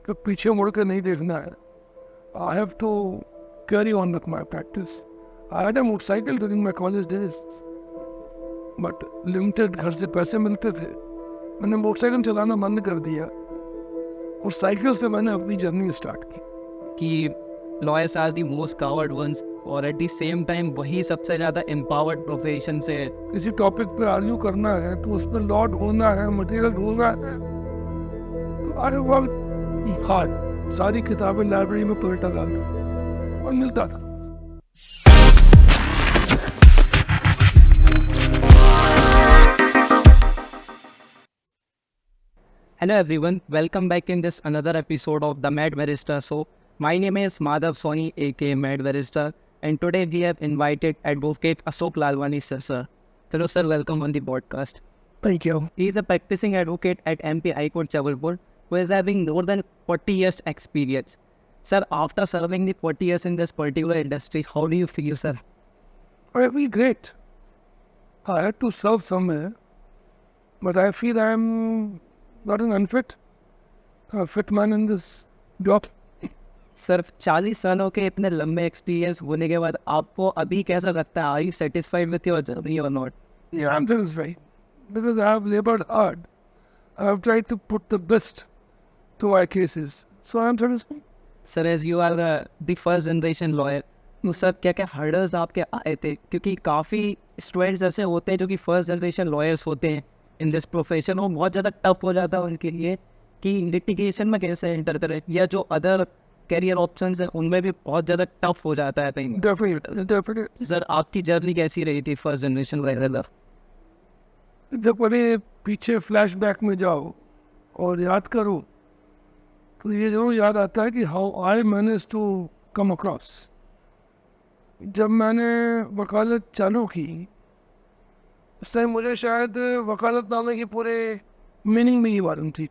कि पीछे मुड़ के नहीं देखना है. I have to carry on with my practice. I had a motorcycle during my college days, but limited घर से पैसे मिलते थे. मैंने मोटरसाइकिल चलाना बंद कर दिया और साइकिल से मैंने अपनी जर्नी स्टार्ट की. कि lawyers are the most coward ones और एट द सेम टाइम वही सबसे ज़्यादा एम्पावर्ड प्रोफेशन से. किसी टॉपिक पे आर्ग्यू करना है तो उस पर लॉ ढूंढना है, मटेरियल ढूंढना है, तो आई वर्क हार्ड. सारी किताबें लाइब्रेरी में पलटा डालता और मिलता था. Hello everyone, welcome back in this another episode of the Mad Barrister Show. My name is Madhav Soni aka Mad Barrister and today we have invited Advocate Ashok Lalwani sir. Hello sir, welcome on the podcast. Thank you. He is a practicing advocate at MP High Court Jabalpur who is having more than 40 years experience. Sir, after serving the 40 years in this particular industry, how do you feel sir? I feel great. I had to serve somewhere, but I feel I am not an unfit, a fit man in this job. Sir 40 सालों के इतने लंबे experience होने के बाद आपको अभी कैसा लगता है? Are you satisfied with your journey और not? Yeah, I'm satisfied because I have labored hard. I have tried to put the best to my cases, so I'm satisfied. Sir as you are the first generation lawyer, तो sir क्या क्या hurdles आपके आए थे? क्योंकि काफ़ी students ऐसे होते हैं जो कि फर्स्ट जनरेशन लॉयर्स होते हैं इन दिस प्रोफेशन, वो बहुत ज़्यादा टफ हो जाता है उनके लिए कि लिटिगेशन में कैसे एंटर करें, या जो अदर कैरियर ऑप्शंस हैं उनमें भी बहुत ज़्यादा टफ हो जाता है कहीं. Definitely. सर आपकी जर्नी कैसी रही थी फर्स्ट जनरेशन लॉयर? जब कभी पीछे फ्लैशबैक में जाओ और याद करो तो ये जरूर याद आता है कि how I manage to come across. जब मैंने वकालत चालू की उस टाइम मुझे शायद वकालतनामे की पूरे मीनिंग में ही मालूम थी.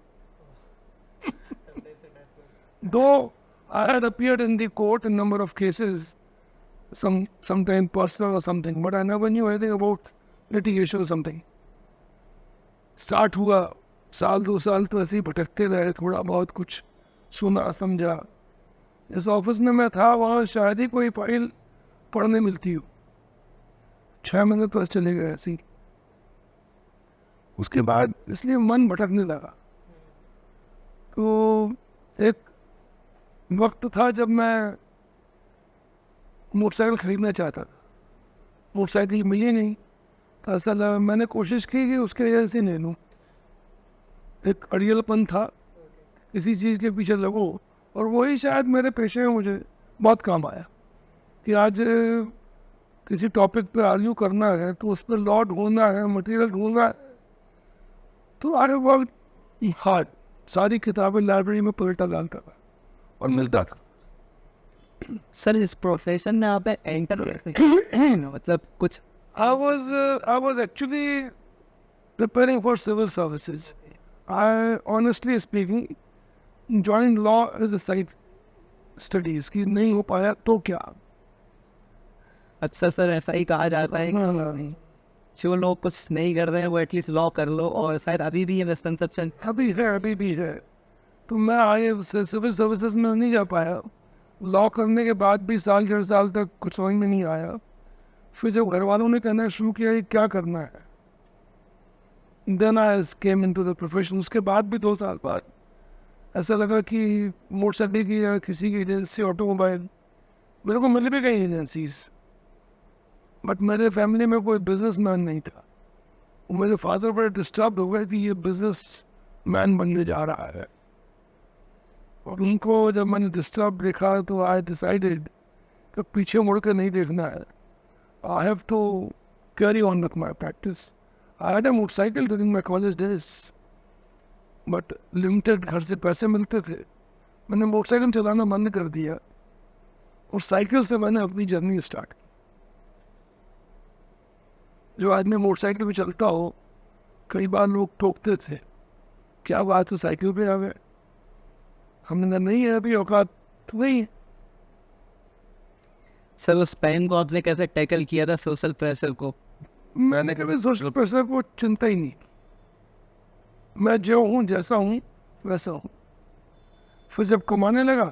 Though I had appeared in the court in number of cases, sometime personal or something, but I never knew anything about litigation or something. Start हुआ, साल 2 साल तो ऐसे ही भटकते रहे, थोड़ा बहुत कुछ सुना समझा. इस ऑफिस में मैं था वहाँ शायद ही कोई फाइल पढ़ने मिलती हो. 6 महीने तो चले गए ऐसे ही. उसके बाद इसलिए मन भटकने लगा. तो एक वक्त था जब मैं मोटरसाइकिल खरीदना चाहता था. मोटरसाइकिल मिली नहीं तो ऐसा लगा, मैंने कोशिश की कि उसके वजह से ले लूँ. एक अड़ियलपन था, किसी चीज़ के पीछे लगो, और वही शायद मेरे पेशे में मुझे बहुत काम आया कि आज किसी टॉपिक पे आर्ग्यू करना है तो उस पर लॉ ढूंढना है, मटेरियल ढूंढना है, तो आई वर्क हार्ड. सारी किताबें लाइब्रेरी में पलटा डालता था और मिलता था. सर इस प्रोफेशन में आप एंटर कैसे मतलब कुछ? I was actually preparing for civil services. I honestly speaking joined law as a side studies कि नहीं हो पाया तो क्या. अच्छा सर ऐसा ही कहा जाता है कि जो लोग कुछ नहीं कर रहे हैं वो एटलीस्ट लॉ कर लो, और शायद अभी भी ये मिसकंसेप्शन अभी भी है. तो मैं आए सिविल सर्विसेज में नहीं जा पाया. लॉ करने के बाद भी साल 1.5 साल तक कुछ समझ में नहीं आया. फिर जब घर वालों ने कहना शुरू किया ये क्या करना है, then I came into the profession. उसके बाद भी 2 साल बाद ऐसा लगा कि मोटरसाइकिल की या किसी की एजेंसी, ऑटोमोबाइल, मेरे को मिल भी गई एजेंसीज, बट मेरे फैमिली में कोई बिजनेसमैन नहीं था. मेरे फादर बड़े डिस्टर्ब हो गए कि ये बिजनेस मैन बनने जा रहा है, और उनको जब मैंने डिस्टर्ब देखा तो आई डिसाइडेड कि पीछे मुड़ के नहीं देखना है. I have to carry on with my practice. I had a motorcycle during my college days, but limited घर से पैसे मिलते थे. मैंने मोटरसाइकिल चलाना बंद कर दिया और साइकिल से मैंने अपनी जर्नी स्टार्ट की. जो आदमी मोटरसाइकिल पे चलता हो, कई बार लोग टोकते थे, क्या बात है साइकिल पे आ गए. हमने कहा नहीं है अभी औकात तो नहीं है. सर उस पेन को आपने कैसे टैकल किया था, सोशल प्रेशर को? मैंने कभी सोशल प्रेशर को चिंता ही नहीं की. मैं जो हूँ, जैसा हूँ वैसा हूँ. फिर जब कमाने लगा,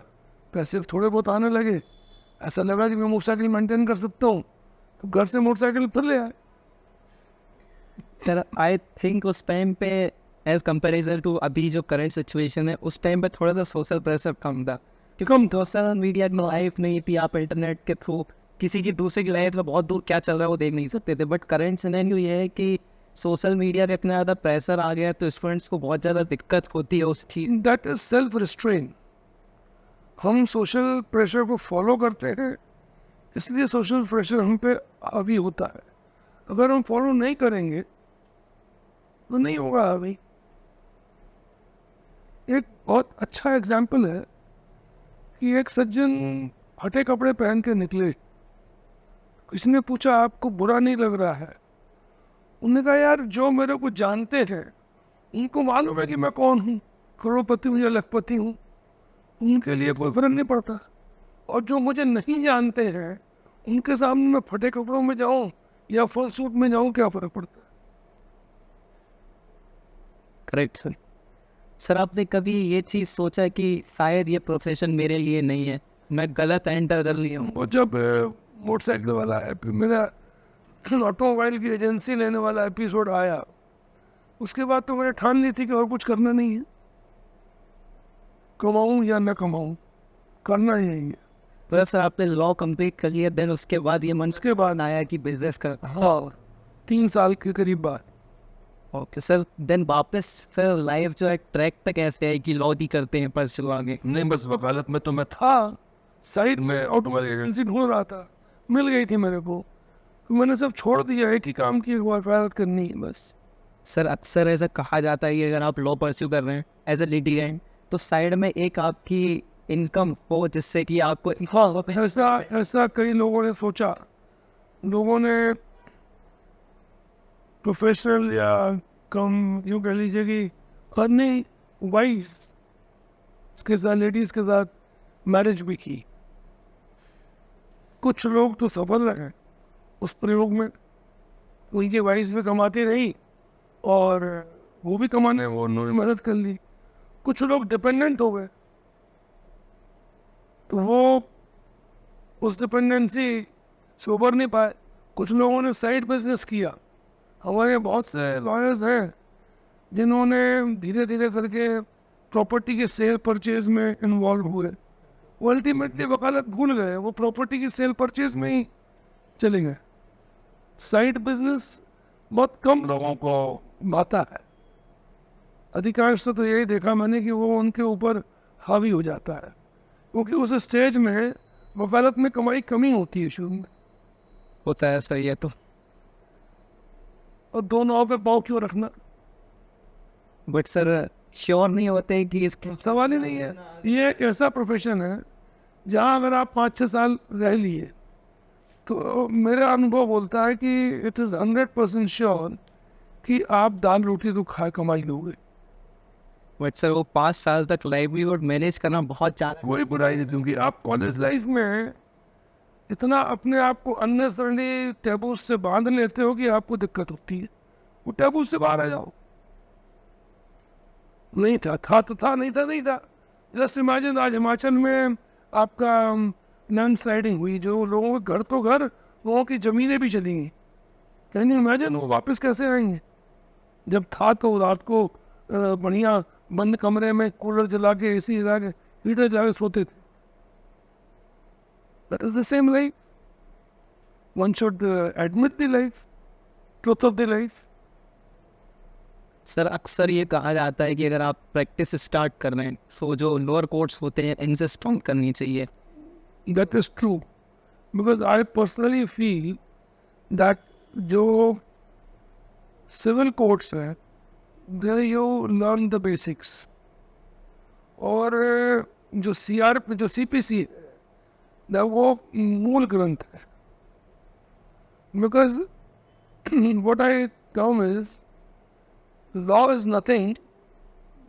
पैसे थोड़े बहुत आने लगे, ऐसा लगा कि मैं मोटरसाइकिल मेंटेन कर सकता हूँ, तो घर से मोटरसाइकिल फिर ले आए। सर आई थिंक उस टाइम पे एज कंपेरिजन टू अभी जो करंट सिचुएशन है, उस टाइम पे थोड़ा सा सोशल प्रेशर कम था, क्योंकि सोशल मीडिया की लाइफ नहीं थी, आप इंटरनेट के थ्रू किसी की दूसरे की लाइफ में बहुत दूर क्या चल रहा है वो देख नहीं सकते थे। बट करंट सिनेरियो ये है कि सोशल मीडिया का इतना ज़्यादा प्रेशर आ गया है, तो स्टूडेंट्स को बहुत ज़्यादा दिक्कत होती है उस चीज़। That is self restraint. हम सोशल प्रेशर को फॉलो करते हैं, इसलिए सोशल प्रेशर हम पे हावी होता है। अगर हम फॉलो नहीं करेंगे तो नहीं होगा हावी। एक बहुत अच्छा एग्जाम्पल है कि एक सज्जन फटे कपड़े पहन के निकले, किसी ने पूछा आपको बुरा नहीं लग रहा है? उन्होंने कहा यार जो मेरे को जानते हैं उनको मालूम है कि मैं कौन हूँ, करोड़पति हूँ या लखपति हूँ, उनके लिए कोई फर्क नहीं पड़ता। और जो मुझे नहीं जानते हैं उनके सामने मैं फटे कपड़ों में जाऊँ या फुल सूट में जाऊँ, क्या फर्क पड़ता है? Correct sir. सर आपने कभी ये चीज़ सोचा कि शायद ये प्रोफेशन मेरे लिए नहीं है, मैं गलत एंटर कर लिया हूँ? वो जब मोटरसाइकिल वाला मेरा ऑटोमोबाइल की एजेंसी लेने वाला एपिसोड आया, उसके बाद तो मैंने ठान ली थी कि और कुछ करना नहीं है, कमाऊँ या न कमाऊँ, करना ही नहीं है। तो सर आपने लॉ कंप्लीट कर लिया, देन उसके बाद ये मन उसके बाद आया कि बिजनेस कर। हाँ 3 साल के करीब बाद। ओके सर, देन वापस फिर लाइफ जो है ट्रैक पे कैसे आई कि लॉ ही करते हैं परसू आगे? नहीं, बस वकालत में तो मैं था, साइड में ऑटोमोबाइल एजेंसी ढूंढ रहा था, मिल गई थी मेरे को, तो मैंने सब छोड़ दिया, एक ही काम की, वकालत करनी है बस। सर अक्सर ऐसा कहा जाता है कि अगर आप लॉ परस्यू कर रहे हैं एज ए लिटिगेंट, तो साइड में एक आपकी इनकम हो जिससे कि आपको। हाँ, ऐसा कई लोगों ने सोचा। लोगों ने प्रोफेशनल या कम यूँ कह लीजिए कि अर्निंग वाइज के साथ, लेडीज़ के साथ मैरिज भी की। कुछ लोग तो सफल रहे उस प्रयोग में, उनकी वाइफ भी कमाती रही और वो भी कमाने, वो उन्होंने मदद कर ली। कुछ लोग डिपेंडेंट हो गए, तो वो उस डिपेंडेंसी से उबर नहीं पाए। कुछ लोगों ने साइड बिजनेस किया। हमारे बहुत से लॉयर्स हैं जिन्होंने धीरे धीरे करके प्रॉपर्टी के सेल परचेज में इन्वॉल्व हुए। वो अल्टीमेटली वकालत भूल गए, वो प्रॉपर्टी की सेल परचेज में ही चले गए। साइड बिजनेस बहुत कम लोगों को भाता है। अधिकांश तो यही देखा मैंने कि वो उनके ऊपर हावी हो जाता है, क्योंकि उस स्टेज में वकालत में कमाई कमी होती है शुरू में। होता है सही है। तो और दो नाव पे पाँव क्यों रखना? बट सर श्योर नहीं होते कि इस सवाल ही नहीं है। ये एक ऐसा प्रोफेशन है जहाँ अगर आप 5-6 साल रह लिए तो मेरा अनुभव बोलता है कि इट इज़ 100% श्योर कि आप दाल रोटी तो खा कमाई लोगे। बट सर वो 5 साल तक लाइवलीहुड मैनेज करना बहुत ज़्यादा। कोई बुराई नहीं, क्योंकि आप कॉलेज लाइफ में इतना अपने आप को अननेसेसरली टैबू से बांध लेते हो कि आपको दिक्कत होती है। वो टैबू से बाहर आ जाओ। नहीं था तो था, नहीं था। जस्ट इमेजिन आज हिमाचल में आपका लैंड स्लाइडिंग हुई, जो लोगों के घर तो घर, लोगों की ज़मीनें भी चली गई। कैन यू इमेजिन वो वापस कैसे आएंगे? जब था तो रात को बढ़िया बंद कमरे में कूलर जला के, एसी जला के, हीटर जला के सोते थे। That is the same life. One should admit the life, truth of the life. Sir अक्सर ये कहा जाता है कि अगर आप प्रैक्टिस स्टार्ट कर रहे हैं तो जो लोअर कोर्ट्स होते हैं इनसे स्ट्रॉन्ग करनी चाहिए। That is true, because I personally feel that जो civil courts हैं, there you learn the basics. और जो CPC है, वो मूल ग्रंथ है। Because what I term is law is nothing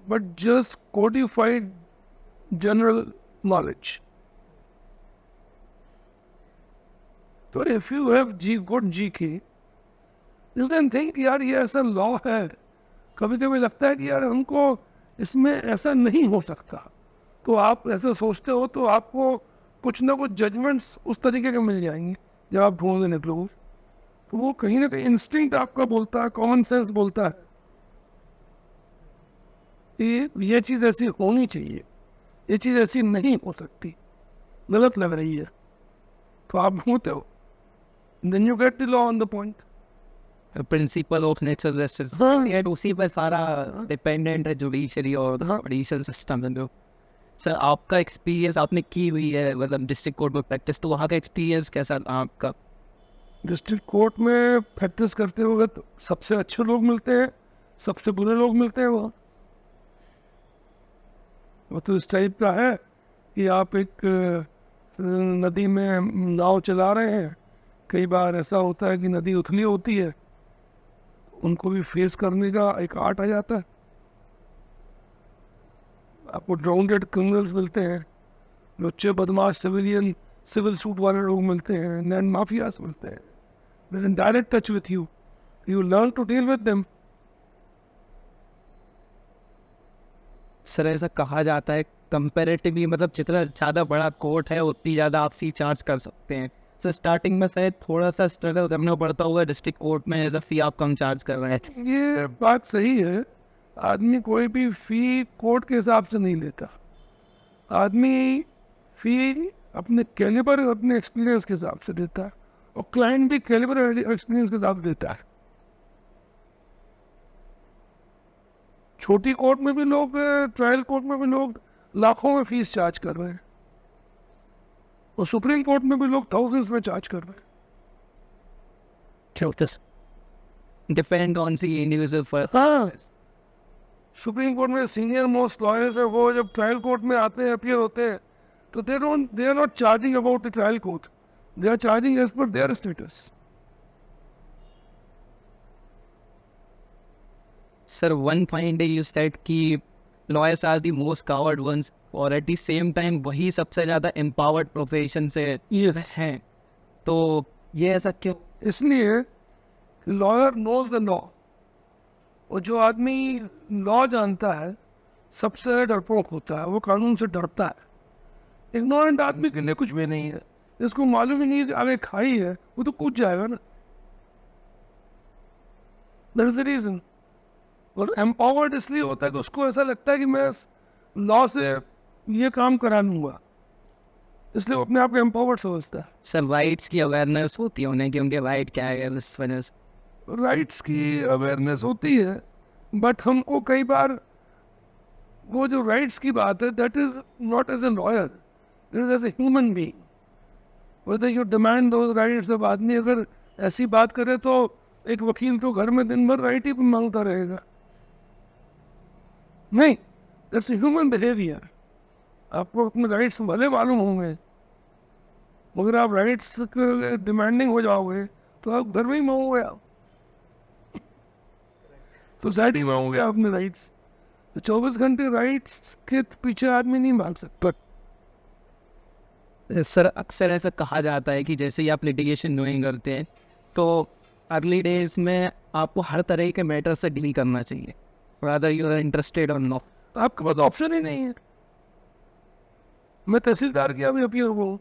but just codified general knowledge. So if you have good GK, you can think यार ये ऐसा लॉ है। कभी कभी लगता है कि यार हमको इसमें ऐसा नहीं हो सकता, तो आप ऐसा सोचते हो तो आपको कुछ ना कुछ जजमेंट्स उस तरीके के मिल जाएंगे जब आप ढूंढने निकलोगे। तो वो कहीं ना कहीं इंस्टिंक्ट आपका बोलता है, कॉमन सेंस बोलता है कि ये चीज़ ऐसी होनी चाहिए, ये चीज़ ऐसी नहीं हो सकती, गलत लग रही है, तो आप ढूंढते हो, then you get the law on the point. Principle of natural justice, हाँ। एंड उसी पर सारा डिपेंडेंट है जुडिशरी और जुडिशियल सिस्टम में। सर आपका एक्सपीरियंस आपने की हुई है मतलब डिस्ट्रिक्ट कोर्ट में प्रैक्टिस, तो वहाँ का एक्सपीरियंस कैसा था आपका? डिस्ट्रिक्ट कोर्ट में प्रैक्टिस करते वक्त सबसे अच्छे लोग मिलते हैं, सबसे बुरे लोग मिलते हैं वहाँ। वो तो इस टाइप का है कि आप एक नदी में नाव चला रहे हैं, कई बार ऐसा होता है कि नदी उथली होती है, उनको भी फेस करने का एक आर्ट आ जाता है। आपको ड्राउंडेड क्रिमिनल्स मिलते हैं, लुच्चे बदमाश सिविलियन सिविल सूट वाले लोग मिलते हैं, लैंड माफियाज मिलते हैं, they're in direct touch with you, you learn to deal with them। Sir ऐसा कहा जाता है कंपेरेटिवली मतलब जितना ज़्यादा बड़ा कोर्ट है उतनी ज़्यादा आप फी चार्ज कर सकते हैं। सो स्टार्टिंग में शायद थोड़ा सा स्ट्रगल करना पड़ता होगा डिस्ट्रिक्ट कोर्ट में, एज अ फी आप कम चार्ज कर रहे हैं। ये बात सही है, आदमी कोई भी फी कोर्ट के हिसाब से नहीं लेता, आदमी फी अपने कैलिबर और अपने एक्सपीरियंस के हिसाब से देता है, और क्लाइंट भी कैलिबर और एक्सपीरियंस के हिसाब से देता है। छोटी कोर्ट में भी लोग, ट्रायल कोर्ट में भी लोग लाखों में फीस चार्ज कर रहे हैं, और सुप्रीम कोर्ट में भी लोग थाउजेंड्स में चार्ज कर रहे हैं। Depend on the individual first. हाँ, सुप्रीम कोर्ट में सीनियर मोस्ट लॉयर्स है, वो जब ट्रायल कोर्ट में आते हैं, अपीयर होते हैं, तो they are not charging about the trial court, they are charging as per their status. Sir one point you said कि lawyers are the most coward ones, और एट द सेम टाइम वही सबसे ज़्यादा empowered profession से Yes. हैं, तो ये ऐसा क्यों? इसलिए लॉयर नोज द लॉ, और जो आदमी लॉ जानता है सबसे डरपोक होता है, वो कानून से डरता है। इग्नोरेंट आदमी के लिए कुछ भी नहीं है, जिसको मालूम ही नहीं है कि आगे खाई है, वो तो कूद जाएगा ना। That is the reason. और एम्पावर्ड इसलिए होता है कि उसको ऐसा लगता है कि मैं लॉ से ये काम करा लूंगा, इसलिए वो अपने आप को एम्पावर्ड समझता है। सर राइट्स की अवेयरनेस होती है उन्हें कि उनके राइट क्या है, इस वजह से। राइट्स की अवेयरनेस होती है, बट हमको कई बार वो जो राइट्स की बात है, that is not as a lawyer, that is as a human being. Whether you demand those rights. अब आदमी अगर ऐसी बात करे तो एक वकील तो घर में दिन भर राइट ही मांगता रहेगा, नहीं, दैट्स ए ह्यूमन बिहेवियर। आपको अपने राइट्स भले मालूम होंगे, मगर आप राइट्स डिमांडिंग हो जाओगे तो आप घर में ही मांगोगे, आप सोसाइटी में होंगे अपने राइट्स। तो 24 घंटे राइट्स के पीछे आदमी नहीं भाग सकता। सर अक्सर ऐसा कहा जाता है कि जैसे ही आप लिटिगेशन डूइंग करते हैं तो अर्ली डेज में आपको हर तरह के मैटर से डील करना चाहिए, रादर यू आर इंटरेस्टेड और नॉट। आपके पास ऑप्शन ही नहीं है। मैं तहसीलदार की अभी अपीयर हुआ हूँ,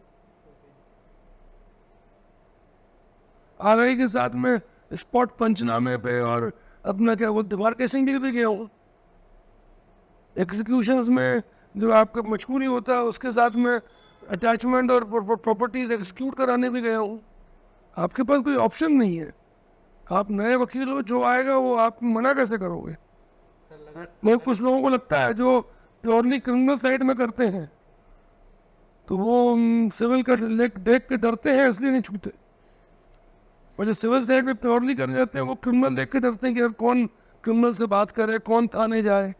आरआई के साथ में स्पॉट पंचनामे पे और अपना क्या वो डिमार्केशन के लिए भी गया हूँ। एग्जीक्यूशंस में जो आपका मजबूरी होता है उसके साथ में अटैचमेंट और प्रॉपर्टीज एग्जीक्यूट कराने भी गया हूँ। आपके पास कोई ऑप्शन नहीं है, आप नए वकील हो, जो आएगा वो आप मना कैसे करोगे। मगर कुछ लोगों को लगता है जो प्योरली क्रिमिनल साइड में करते हैं तो वो सिविल का देख के डरते हैं, इसलिए नहीं छूते। और जो सिविल साइड में प्योरली करने जाते हैं वो क्रिमिनल देख के डरते हैं कि यार कौन क्रिमिनल से बात करे, कौन थाने जाए।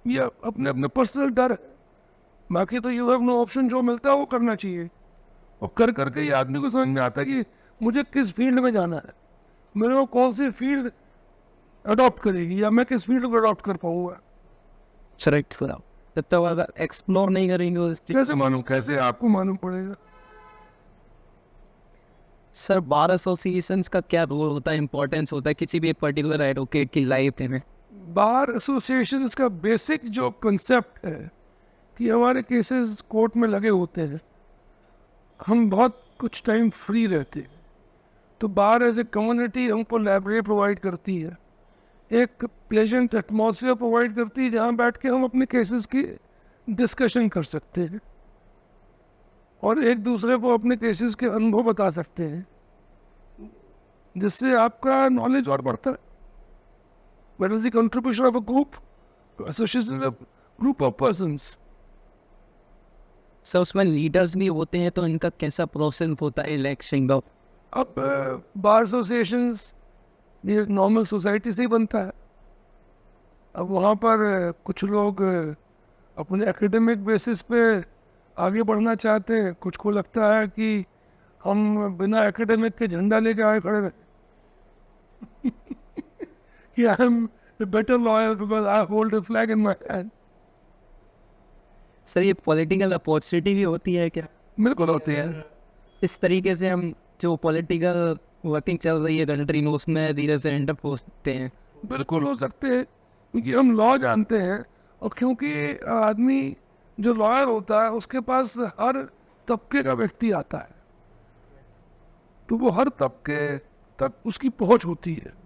ये अपने अपने पर्सनल डर है, बाकी तो यू हैव नो ऑप्शन। जो मिलता है वो करना चाहिए, और कर करके ये आदमी को समझ में आता है कि मुझे किस फील्ड में जाना है, मेरे को कौन सी फील्ड अडॉप्ट करेगी, या मैं किस फील्ड को अडॉप्ट कर पाऊंगा। करेक्ट सर, जब तक अगर एक्सप्लोर नहीं करेंगे उस कैसे मालूम, कैसे आपको मालूम पड़ेगा। सर बार एसोसिएशंस का क्या रोल होता है, इंपॉर्टेंस होता है किसी भी एक पर्टिकुलर एडवोकेट की लाइफ में? बार एसोसिएशंस का बेसिक जो कंसेप्ट है कि हमारे केसेस कोर्ट में लगे होते हैं, हम बहुत कुछ टाइम फ्री रहते हैं, तो बार एज ए कम्युनिटी हमको लाइब्रेरी प्रोवाइड करती है, एक प्लेजेंट एटमॉस्फेयर प्रोवाइड करती है जहाँ बैठ के हम अपने केसेस की डिस्कशन कर सकते हैं और एक दूसरे को अपने केसेस के अनुभव बता सकते हैं, जिससे आपका नॉलेज और बढ़ता है. What is the contribution of a group? Association of group of persons. Sir उसमें लीडर्स भी होते हैं, तो इनका कैसा प्रोसेस होता है इलेक्शन का? अब बार एसोसिएशंस ये नॉर्मल सोसाइटी से ही बनता है. अब वहाँ पर कुछ लोग अपने एकेडमिक बेसिस पे आगे बढ़ना चाहते हैं, कुछ को लगता है कि हम बिना एकेडमिक के झंडा लेके आए खड़े रहे कि I am better lawyer because I hold a flag in my hand. Sir ये पॉलिटिकल अपॉर्चुनिटी भी होती है क्या? बिल्कुल होते हैं. इस तरीके से हम जो पॉलिटिकल वर्किंग चल रही है कंट्री में, उसमें धीरे से एंटर हो सकते हैं? बिल्कुल हो सकते हैं, क्योंकि हम लॉ जानते हैं और क्योंकि आदमी जो लॉयर होता है उसके पास हर तबके का व्यक्ति आता है, तो वो हर तबके तक उसकी पहुंच होती है.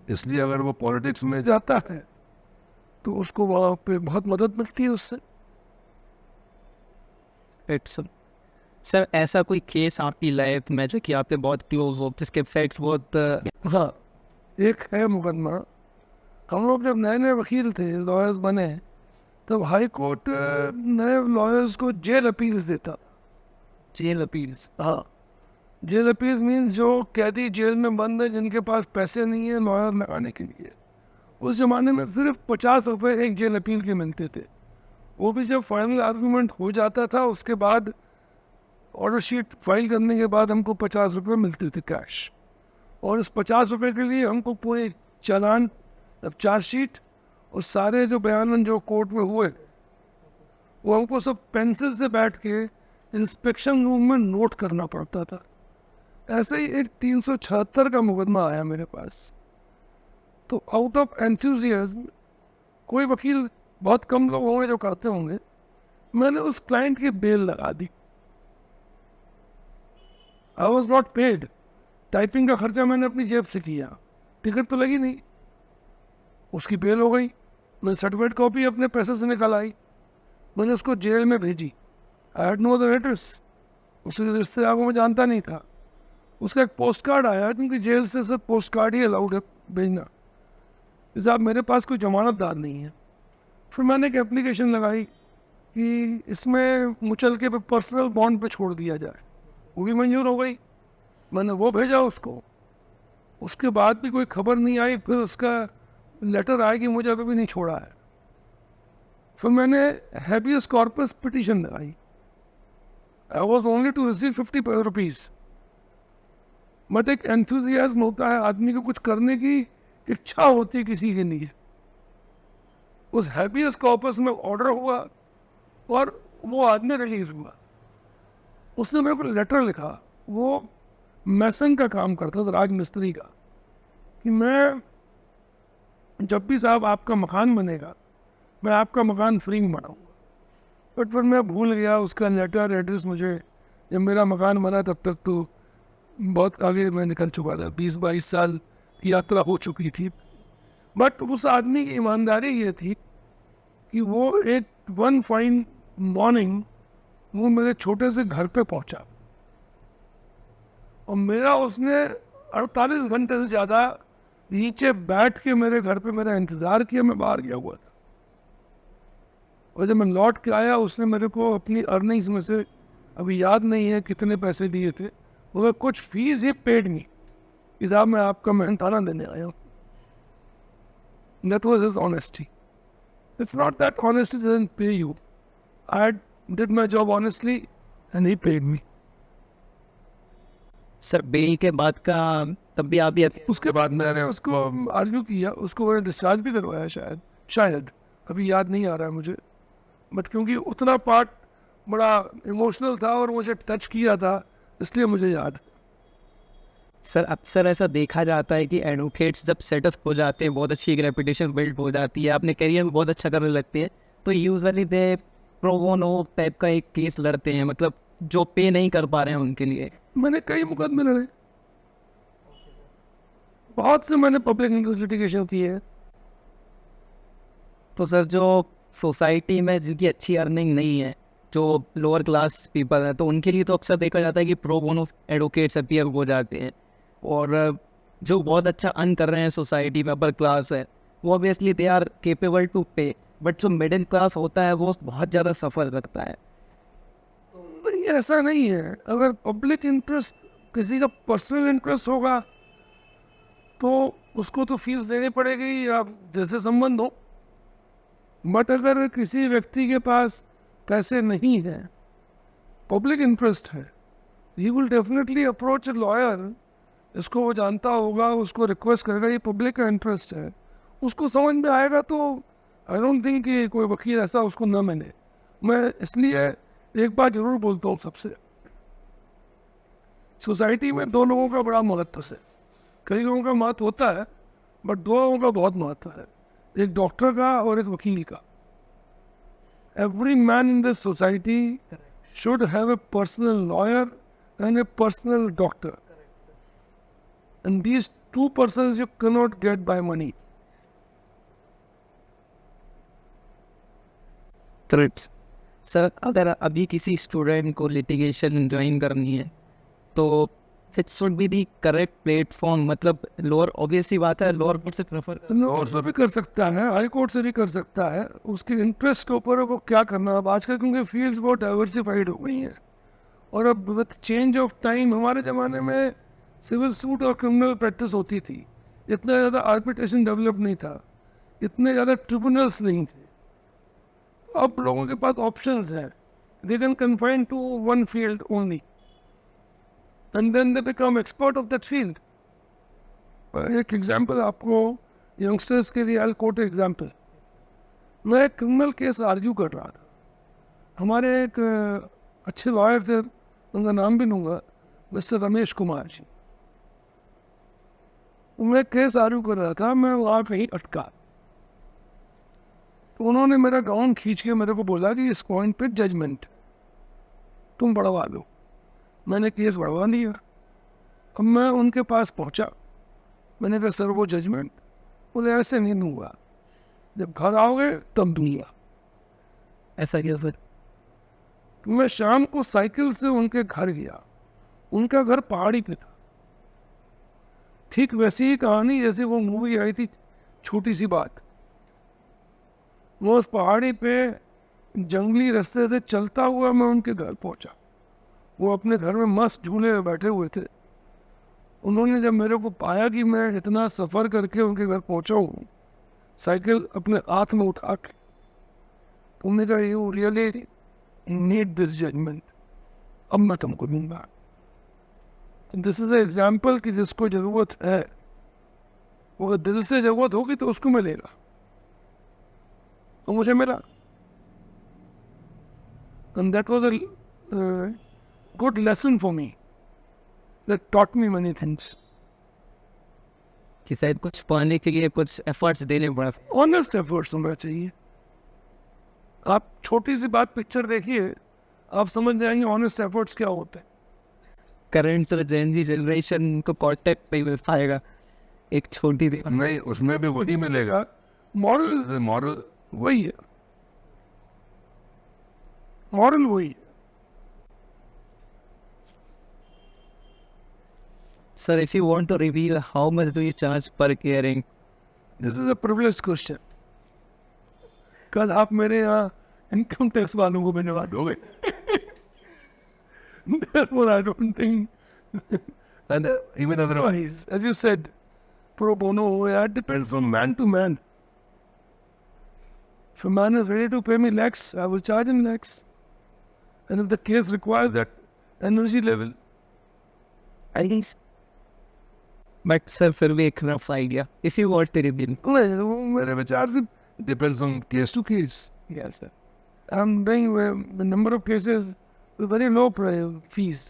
इसलिए अगर वो पॉलिटिक्स में जाता है तो उसको वहाँ पे बहुत मदद मिलती है उससे. सर ऐसा कोई केस आपकी लाइफ में जो कि आपके बहुत क्लोज हो, जिसके फैक्ट्स बहुत हाँ, एक है मुकदमा. हम लोग जब नए नए वकील थे, लॉयर्स बने, तब हाई कोर्ट नए लॉयर्स को जेल अपील्स देता था. Jail appeals? हाँ, जेल अपील्स मीन्स जो कैदी जेल में बंद है, जिनके पास पैसे नहीं है लॉयर लगाने के लिए. उस ज़माने में सिर्फ 50 रुपये एक जेल अपील के मिलते थे. वो भी जब फाइनल आर्गूमेंट हो जाता था, उसके बाद ऑर्डर शीट फाइल करने के बाद हमको 50 रुपये मिलते थे कैश. और उस 50 रुपये के लिए हमको पूरे चालान, चार्जशीट और सारे जो बयान जो कोर्ट में हुए वो हमको सब पेंसिल से बैठ के इंस्पेक्शन रूम में नोट करना पड़ता था. ऐसे ही एक 376 का मुकदमा आया मेरे पास. तो आउट ऑफ एंथुजियाज्म, कोई वकील, बहुत कम लोग होंगे जो करते होंगे, मैंने उस क्लाइंट की बेल लगा दी. I was not paid. Typing का खर्चा मैंने अपनी जेब से किया, टिकट तो लगी नहीं, उसकी बेल हो गई. मैं सर्टिफिकेट कॉपी अपने पैसे से निकल आई, मैंने उसको जेल में भेजी. I had no other address. उसके रिश्तेदारों को मैं जानता नहीं था. उसका एक पोस्ट कार्ड आया, क्योंकि जेल से सब पोस्ट कार्ड ही अलाउड है भेजना. साहब मेरे पास कोई जमानतदार नहीं है. फिर मैंने एक एप्लीकेशन लगाई कि इसमें मुचलके पे पर्सनल बॉन्ड पे छोड़ दिया जाए. वो भी मंजूर हो गई. मैंने वो भेजा उसको. उसके बाद भी कोई खबर नहीं आई. फिर उसका लेटर आया कि मुझे अभी भी नहीं छोड़ा है. फिर मैंने हैबियस कॉर्पस पिटीशन लगाई. I was only to receive 50 rupees. But एक एंथुजियाज्म होता है, आदमी को कुछ करने की इच्छा होती है किसी के लिए. उस हैबियस कॉर्पस में ऑर्डर हुआ और वो आदमी रिलीज हुआ. उसने मेरे को लेटर लिखा. वो मैसन का काम करता था, राज मिस्त्री का, कि मैं जब भी साहब आपका मकान बनेगा मैं आपका मकान फ्री में बनाऊंगा. बट फिर मैं भूल गया उसका लेटर एड्रेस. मुझे जब मेरा मकान बना तब तक तो बहुत आगे मैं निकल चुका था, 20-22 साल की यात्रा हो चुकी थी. बट उस आदमी की ईमानदारी ये थी कि वो एक वन फाइन मॉर्निंग वो मेरे छोटे से घर पे पहुंचा और मेरा उसने 48 घंटे से ज़्यादा नीचे बैठ के मेरे घर पे मेरा इंतज़ार किया. मैं बाहर गया हुआ था और जब मैं लौट के आया उसने मेरे को अपनी अर्निंग्स में से, अभी याद नहीं है कितने पैसे दिए थे, मगर कुछ फीस ही पेड नहीं कि साहब मैं आपका मेहनताना देने आया हूँ. That was his honesty. It's not that honesty doesn't pay you. I did my job honestly and he paid me. Sir bail के बाद का तब भी आप भी उसके बाद मैंने उसको आर्ग्यू किया, उसको मैंने डिस्चार्ज भी करवाया शायद अभी याद नहीं आ रहा है मुझे. बट क्योंकि उतना पार्ट बड़ा इमोशनल था और मुझे टच किया था, इसलिए मुझे याद है. सर अक्सर ऐसा देखा जाता है कि एडवोकेट्स जब सेटअप हो जाते हैं, बहुत अच्छी एक रेपुटेशन बिल्ड हो जाती है, अपने करियर में बहुत अच्छा करने लगते हैं, तो usually they pro bono type का एक केस लड़ते हैं, मतलब जो पे नहीं कर पा रहे हैं उनके लिए। मैंने कई मुकदमे लड़े, बहुत से मैंने पब्लिक इंटरेस्ट लिटिगेशन किए हैं। तो सर जो सोसाइटी में जिनकी अच्छी अर्निंग नहीं है, जो लोअर क्लास पीपल हैं, तो उनके लिए तो अक्सर देखा जाता है कि प्रो बोनो एडवोकेट्स अपीयर हो जाते हैं, और जो बहुत अच्छा अर्न कर रहे हैं सोसाइटी में, अपर क्लास है, वो obviously they are capable to pay, but जो मिडिल क्लास होता है वो बहुत ज़्यादा सफ़र करता है। नहीं, ऐसा नहीं है। अगर पब्लिक इंटरेस्ट किसी का पर्सनल इंटरेस्ट होगा तो उसको तो फीस देनी पड़ेगी या जैसे संबंध हो। बट अगर किसी व्यक्ति के पास पैसे नहीं है, पब्लिक इंटरेस्ट है, he will definitely approach a lawyer. इसको वो जानता होगा, उसको रिक्वेस्ट करेगा, ये पब्लिक का इंटरेस्ट है, उसको समझ में आएगा। तो आई डोंट थिंक कि कोई वकील ऐसा उसको न मिले। मैं इसलिए एक बात जरूर बोलता हूँ सबसे, सोसाइटी में दो लोगों का बड़ा महत्व है। कई लोगों का महत्व होता है, बट दो लोगों का बहुत महत्व है, एक डॉक्टर का और एक वकील का। Every man in this society should have a personal lawyer and a personal doctor, and these two persons you can not get by money. Correct. Sir अगर अभी किसी स्टूडेंट को लिटिगेशन ज्वाइन करनी है तो it should be the correct platform, मतलब lower, obvious सी बात है लोअर कोर्ट से प्रेफर और से भी कर सकता है, हाई कोर्ट से भी कर सकता है, उसके इंटरेस्ट के ऊपर वो क्या करना है। अब आजकल क्योंकि फील्ड्स बहुत डाइवर्सिफाइड हो गई हैं, और अब विथ चेंज ऑफ टाइम, हमारे ज़माने में सिविल सूट और क्रिमिनल प्रैक्टिस होती थी, इतना ज़्यादा आर्बिट्रेशन डेवलप नहीं था, इतने ज़्यादा ट्रिब्यूनल्स नहीं थे। अब लोगों के पास ऑप्शंस हैं, they can confine to one field only and then they become expert of that field. एक एग्जांपल आपको यंगस्टर्स के लिए, आई कोट एग्जांपल। मैं एक क्रिमिनल केस आर्ग्यू कर रहा था, हमारे एक अच्छे लॉयर थे, उनका नाम भी लूँगा, मिस्टर रमेश कुमार जी। मैं केस आर्ग्यू कर रहा था, मैं वहाँ कहीं अटका, तो उन्होंने मेरा गाउन खींच के मेरे को बोला कि इस पॉइंट पे जजमेंट तुम बढ़वा लो। मैंने केस बढ़वा लिया। अब मैं उनके पास पहुंचा, मैंने कहा सर वो जजमेंट, बोले ऐसे नहीं दूंगा, जब घर आओगे तब दूंगा। ऐसा क्या सर? तो मैं शाम को साइकिल से उनके घर गया, उनका घर पहाड़ी पे था। ठीक वैसी ही कहानी जैसे वो मूवी आई थी छोटी सी बात। वो उस पहाड़ी पे जंगली रास्ते से चलता हुआ मैं उनके घर पहुंचा। वो अपने घर में मस्त झूले में बैठे हुए थे। उन्होंने जब मेरे को पाया कि मैं इतना सफ़र करके उनके घर पहुंचा हूँ, साइकिल अपने हाथ में उठा के, तो उन्होंने कहा you really need this judgment, अब मैं तुमको दूंगा। दिस इज एग्जाम्पल कि जिसको ज़रूरत है, वो अगर दिल से ज़रूरत होगी तो उसको मिलेगा, तो मुझे मिला। And that was a good lesson for me, that taught me many things. कि शायद कुछ पाने के लिए कुछ एफर्ट्स देने पड़ा। ऑनेस्ट एफर्ट्स होना चाहिए। आप छोटी सी बात पिक्चर देखिए, आप समझ जाएंगे ऑनेस्ट एफर्ट्स क्या होते हैं। करंट तो जेन जी जनरेशन को कॉन्टेक्ट पे मिल पाएगा एक छोटी सी। नहीं, उसमें भी वही मिलेगा। मॉरल, मॉरल वही है, मॉरल वही है। Sir, if you want to reveal how much do you charge per hearing? This is a privileged question. कल आप मेरे यहाँ इनकम टैक्स वालों को मैंने बात हो गई। Therefore, I don't think, and even otherwise, as you said, pro bono, that depends from man to man. If a man is ready to pay me lakhs, I will charge him lakhs. And if the case requires that energy level, I guess. But sir, फिर भी एक rough idea. If you want to reveal. वो मेरे विचार से depends on case to case. Yes, sir. I'm doing the number of cases with very low fees.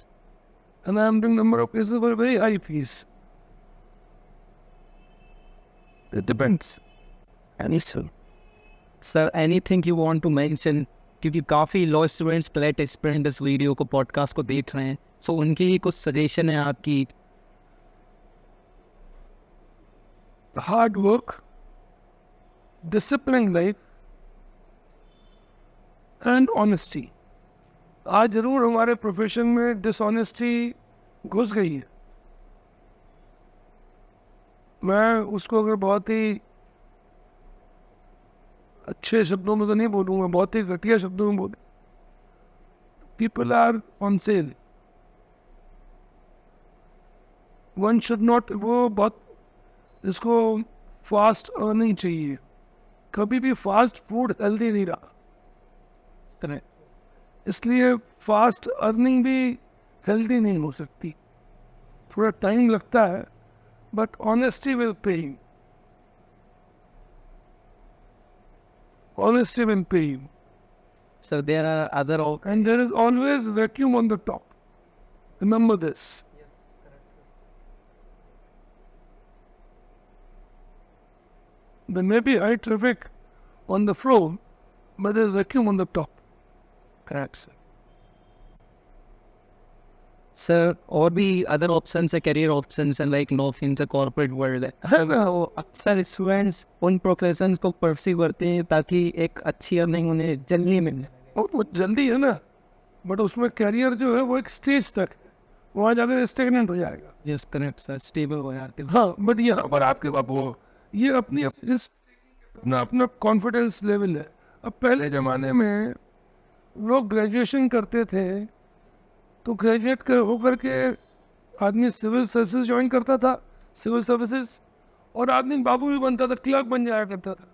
and I am doing number of cases for a very high fees. It depends. Any sir, anything you want to mention? क्योंकि काफ़ी law students let experience इस video को podcast को देख रहे हैं, सो उनकी कुछ सजेशन है आपकी? Hard work, disciplined life, and honesty. आज जरूर हमारे प्रोफेशन में डिसऑनेस्टी घुस गई है. मैं उसको अगर बहुत ही अच्छे शब्दों में तो नहीं बोलूँगा, बहुत ही घटिया शब्दों में बोलूँ. People are on sale. One should not, वो बहुत इसको फास्ट अर्निंग चाहिए. कभी भी फास्ट फूड हेल्दी नहीं रहा, इसलिए फास्ट अर्निंग भी हेल्दी नहीं हो सकती. थोड़ा टाइम लगता है, but honesty will pay you. Honesty will pay you. So there are other And there is always vacuum on the top. Remember this. Yes, correct, sir. There may be high traffic on the floor, but there is vacuum on the top. Correct, sir. Sir और भी other option है, career option है, like no in the corporate world है ना, वो अक्सर students उन profession को परस्यू करते हैं ताकि एक अच्छी अर्निंग उन्हें जल्दी मिल जाए. और वो जल्दी है ना, बट उसमें करियर जो है वो एक स्टेज तक है, वहाँ जाकर स्टेगनेंट हो जाएगा. यस करेक्ट सर, स्टेबल हो जाते हैं. हाँ, बट यहाँ पर आपके पास वो ये अपना अपना कॉन्फिडेंस लेवल है. अब पहले ज़माने में लोग ग्रेजुएशन करते थे, तो ग्रेजुएट होकर के आदमी सिविल सर्विसेज ज्वाइन करता था, सिविल सर्विसेज, और आदमी बाबू भी बनता था, क्लर्क बन जाया करता था.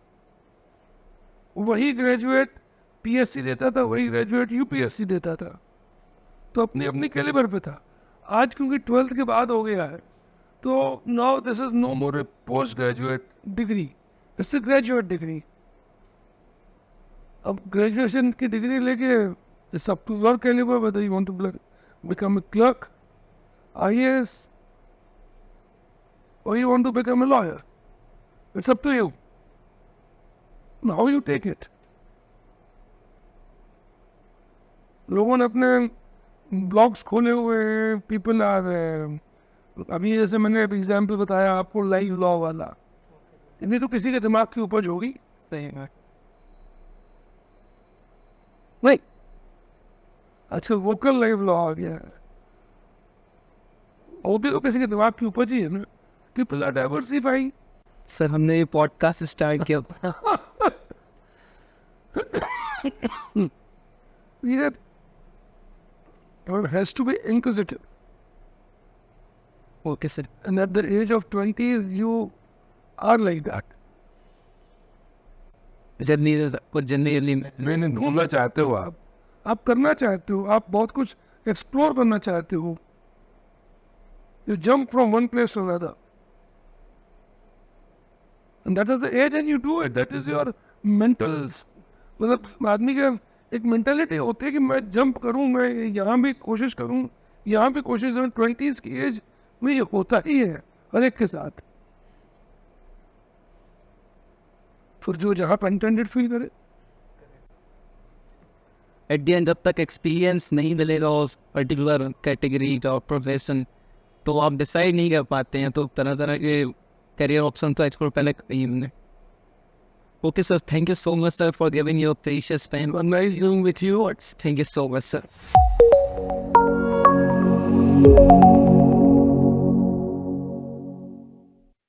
वही ग्रेजुएट पीएससी देता था, वही ग्रेजुएट यूपीएससी देता था. तो अपनी अपनी कैलिबर पे था. आज क्योंकि 12th के बाद हो गया है, तो now this is no more a post graduate degree, it's a graduate degree. अब ग्रेजुएशन की डिग्री लेके it's up to your calibre whether you want to become a clerk, IAS, or you want to become a lawyer. It's up to you. Now how you take it. लोगों ने अपने blogs खोले हुए हैं. People are अभी जैसे मैंने एक एग्जाम्पल बताया आपको, लाइव लॉ वाला, इन्हें तो किसी के दिमाग की उपज होगी. सही है. नहीं, आजकल वोकल लाइव लॉ आ गया है, वो भी तो किसी के दिमाग की उपज ही है ना. People are diversifying. सर हमने ये पॉडकास्ट स्टार्ट किया one has to be inquisitive. Okay sir. And at the age of 20s, you are like that. Generally मैंने ढूंढना चाहते हो, आप करना चाहते हो, आप बहुत कुछ एक्सप्लोर करना चाहते हो. You jump from one place to another. And that is the age and you do it. That is your mental. मतलब आदमी के एक मेंटालिटी होती है कि मैं जंप करूं, मैं यहाँ भी कोशिश करूं, यहाँ भी कोशिश करूं. 20s की एज में ये होता ही है हर एक के साथ. फिर जो जहाँ कंटेंटेड फील करे. एट द एंड जब तक एक्सपीरियंस नहीं मिलेगा उस पर्टिकुलर कैटेगरी का प्रोफेशन, तो आप डिसाइड नहीं कर पाते हैं. तो तरह तरह के करियर ऑप्शन तो एक्सप्लोर पहले करिए हमने. Okay sir, thank you so much sir for giving your precious time. Nice doing with you. Thank you so much sir.